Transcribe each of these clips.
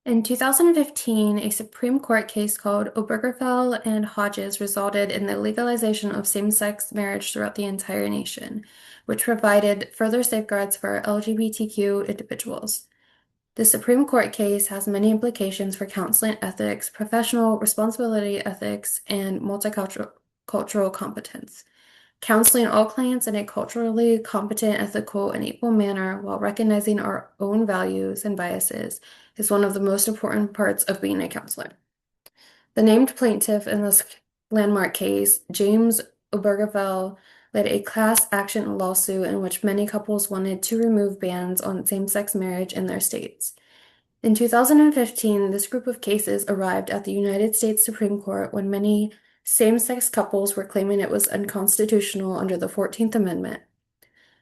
In 2015, a Supreme Court case called Obergefell and Hodges resulted in the legalization of same-sex marriage throughout the entire nation, which provided further safeguards for LGBTQ individuals. The Supreme Court case has many implications for counseling ethics, professional responsibility ethics, and multicultural competence. Counseling all clients in a culturally competent, ethical, and equal manner while recognizing our own values and biases is one of the most important parts of being a counselor. The named plaintiff in this landmark case, James Obergefell, led a class action lawsuit in which many couples wanted to remove bans on same-sex marriage in their states. In 2015, this group of cases arrived at the United States Supreme Court when many same-sex couples were claiming it was unconstitutional under the 14th Amendment.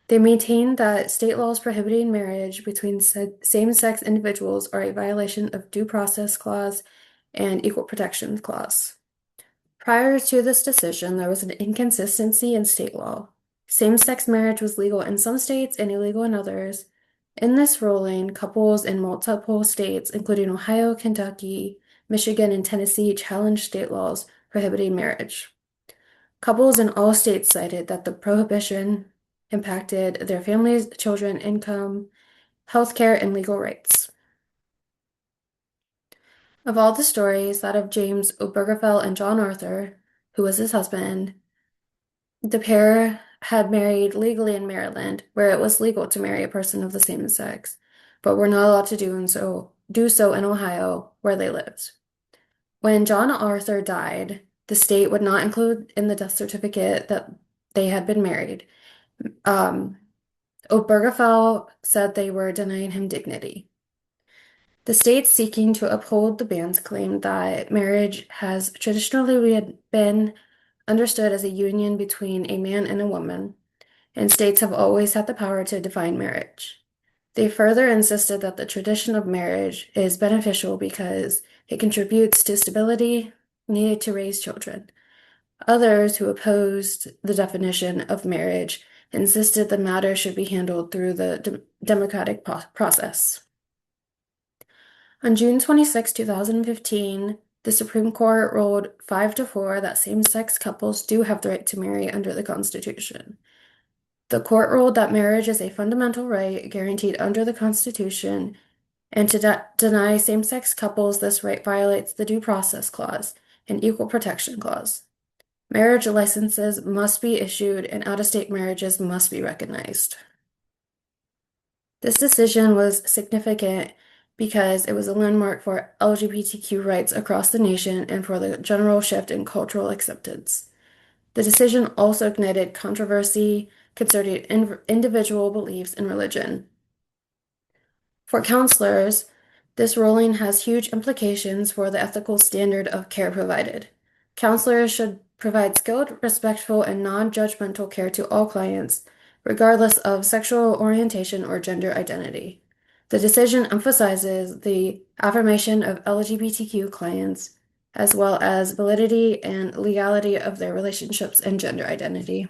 They maintained that state laws prohibiting marriage between same-sex individuals are a violation of Due Process Clause and Equal Protection Clause. Prior to this decision, there was an inconsistency in state law. Same-sex marriage was legal in some states and illegal in others. In this ruling, couples in multiple states, including Ohio, Kentucky, Michigan, and Tennessee, challenged state laws prohibiting marriage. Couples in all states cited that the prohibition impacted their families, children, income, healthcare, and legal rights. Of all the stories, that of James Obergefell and John Arthur, who was his husband, the pair had married legally in Maryland, where it was legal to marry a person of the same sex, but were not allowed to do so in Ohio, where they lived. When John Arthur died, the state would not include in the death certificate that they had been married. Um, Obergefell said they were denying him dignity. The states seeking to uphold the bans claimed that marriage has traditionally been understood as a union between a man and a woman, and states have always had the power to define marriage. They further insisted that the tradition of marriage is beneficial because it contributes to stability needed to raise children. Others who opposed the definition of marriage insisted the matter should be handled through the democratic process. On June 26, 2015, the Supreme Court ruled 5-4 that same-sex couples do have the right to marry under the Constitution. The court ruled that marriage is a fundamental right guaranteed under the Constitution, and to deny same-sex couples this right violates the Due Process Clause and Equal Protection Clause. Marriage licenses must be issued and out-of-state marriages must be recognized. This decision was significant because it was a landmark for LGBTQ rights across the nation and for the general shift in cultural acceptance. The decision also ignited controversy concerning individual beliefs in religion. For counselors, this ruling has huge implications for the ethical standard of care provided. Counselors should provide skilled, respectful, and non-judgmental care to all clients, regardless of sexual orientation or gender identity. The decision emphasizes the affirmation of LGBTQ clients, as well as validity and legality of their relationships and gender identity.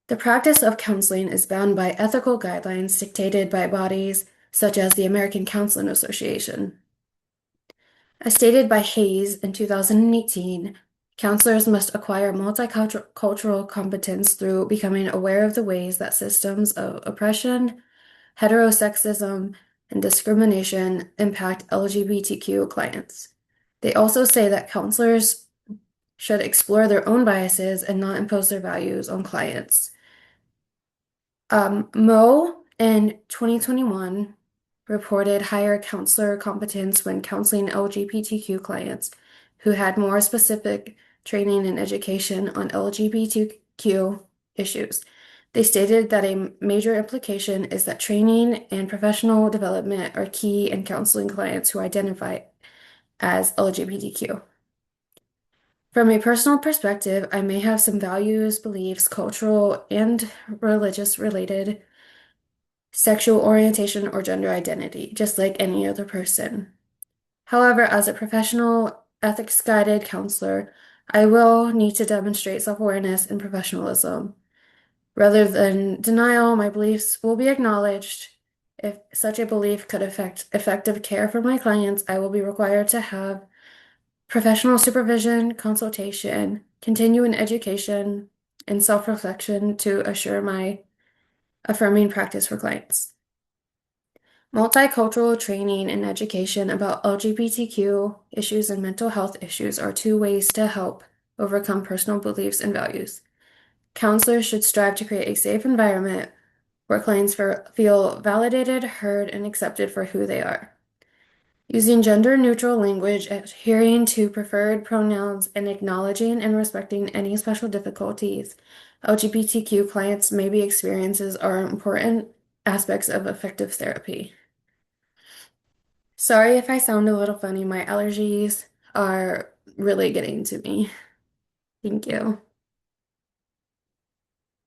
The practice of counseling is bound by ethical guidelines dictated by bodies such as the American Counseling Association. As stated by Hayes in 2018, counselors must acquire multicultural competence through becoming aware of the ways that systems of oppression, heterosexism, and discrimination impact LGBTQ clients. They also say that counselors should explore their own biases and not impose their values on clients. Moe in 2021 reported higher counselor competence when counseling LGBTQ clients who had more specific training and education on LGBTQ issues. They stated that a major implication is that training and professional development are key in counseling clients who identify as LGBTQ. From a personal perspective, I may have some values, beliefs, cultural, and religious related sexual orientation or gender identity, just like any other person. However, as a professional, ethics-guided counselor, I will need to demonstrate self-awareness and professionalism. Rather than denial, my beliefs will be acknowledged If such a belief could affect effective care for my clients, I will be required to have professional supervision, consultation, continuing education, and self-reflection to assure my affirming practice for clients. Multicultural training and education about LGBTQ issues and mental health issues are two ways to help overcome personal beliefs and values. Counselors should strive to create a safe environment where clients feel validated, heard, and accepted for who they are. Using gender-neutral language, adhering to preferred pronouns, and acknowledging and respecting any special difficulties LGBTQ clients may be experiences are important aspects of effective therapy. Sorry if I sound a little funny. My allergies are really getting to me. Thank you.